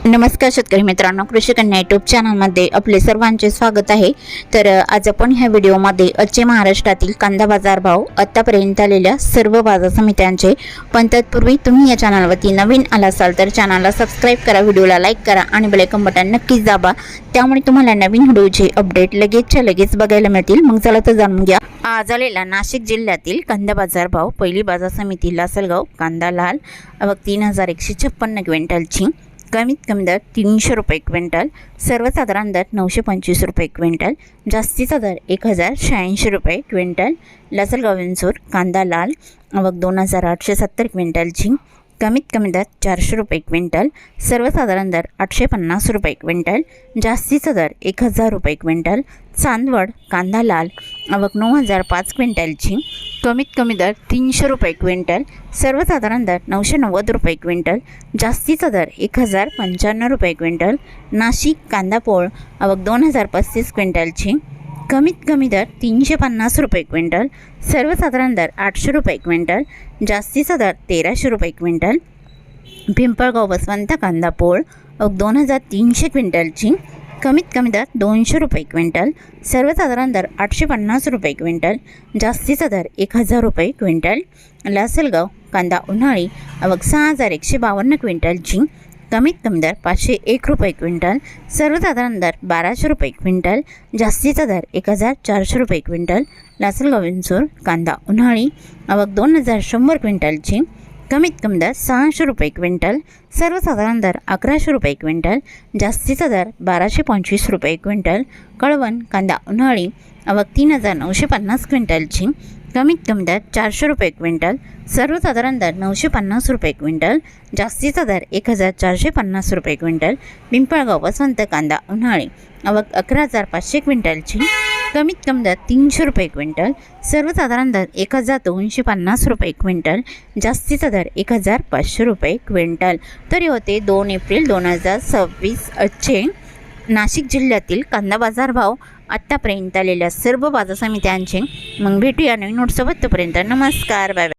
नमस्कार शेतकरी मित्रांनो, कृषी कन्या यूट्यूब चॅनलमध्ये आपले सर्वांचे स्वागत आहे। तर आज आपण ह्या व्हिडिओमध्ये आजचे महाराष्ट्रातील कांदा बाजार भाव, आतापर्यंत आलेल्या सर्व बाजार समित्यांचे, पण तत्पूर्वी तुम्ही या चॅनलवरती नवीन आला असाल तर चॅनलला सबस्क्राइब करा, व्हिडिओला लाईक करा आणि बेल आयकॉन बटन नक्कीच दाबा, त्यामुळे तुम्हाला नवीन व्हिडिओचे अपडेट लगेच बघायला मिळतील। मग चला तर जाणून घ्या आज आलेला नाशिक जिल्ह्यातील कांदा बाजार भाव। पहिली बाजार समिती लासलगाव, कांदा लाल 3156 क्विंटलची, कमीत कमी दर 300 रुपये क्विंटल, सर्वसाधारण दर 925 रुपये क्विंटल, जास्तीचा दर 1086 रुपये क्विंटल। लासलगाव विंचूर कांदा लाल 2870 क्विंटलची, कमीत कमी दर 400 रुपये क्विंटल, सर्वसाधारण दर 850 रुपये क्विंटल, जास्तीचा दर 1000 रुपये क्विंटल। चांदवड कांदा लाल 9005 क्विंटलची, कमीत कमी दर 300 रुपये क्विंटल, सर्वसाधारण दर 990 रुपये क्विंटल, जास्तीचा दर 1095 रुपये क्विंटल। नाशिक कांदा पोळ 2035 क्विंटलची, कमीत कमी दर 350 रुपये क्विंटल, सर्वसाधारण दर 800 रुपये क्विंटल, जास्तीचा दर 1300 रुपये क्विंटल। पिंपळगाव बसवंत कांदा पोळ 2300 क्विंटलची, कमीत कमी दर 200 रुपये क्विंटल, सर्वसाधारण दर 850 रुपये क्विंटल, जास्तीचा दर 1000 रुपये क्विंटल। लासलगाव कांदा उन्हाळी 6152 क्विंटलची, कमीत कमी दर 501 रुपये क्विंटल, सर्वसाधारण दर 1200 रुपये क्विंटल, जास्तीचा दर 1400 रुपये क्विंटल। लासलगाव विंचूर कांदा उन्हाळी 2100 क्विंटलची, कमीत कमी दर 600 रुपये क्विंटल, सर्वसाधारण दर 1100 रुपये क्विंटल, जास्तीचा दर 1225 रुपये क्विंटल। कळवण कांदा उन्हाळी 3950 क्विंटलची, कमीत कमी दर 400 रुपये क्विंटल, सर्वसाधारण दर 950 रुपये क्विंटल, जास्तीचा दर 1450 रुपये क्विंटल। पिंपळगाव बसवंत कांदा उन्हाळी 11500 क्विंटलची, कमीत कमी दर 300 रुपये क्विंटल, सर्वसाधारण दर 1250 रुपये क्विंटल, जास्तीचा दर 1500 रुपये क्विंटल। तरी होते 2 एप्रिल 2026 आजचे नाशिक जिल्ह्यातील कांदा बाजार भाव, आत्तापर्यंत आलेल्या सर्व बाजार समित्यांचे। मग भेटूया नवीन नोटसोबत, तोपर्यंत नमस्कार, बाय बाय।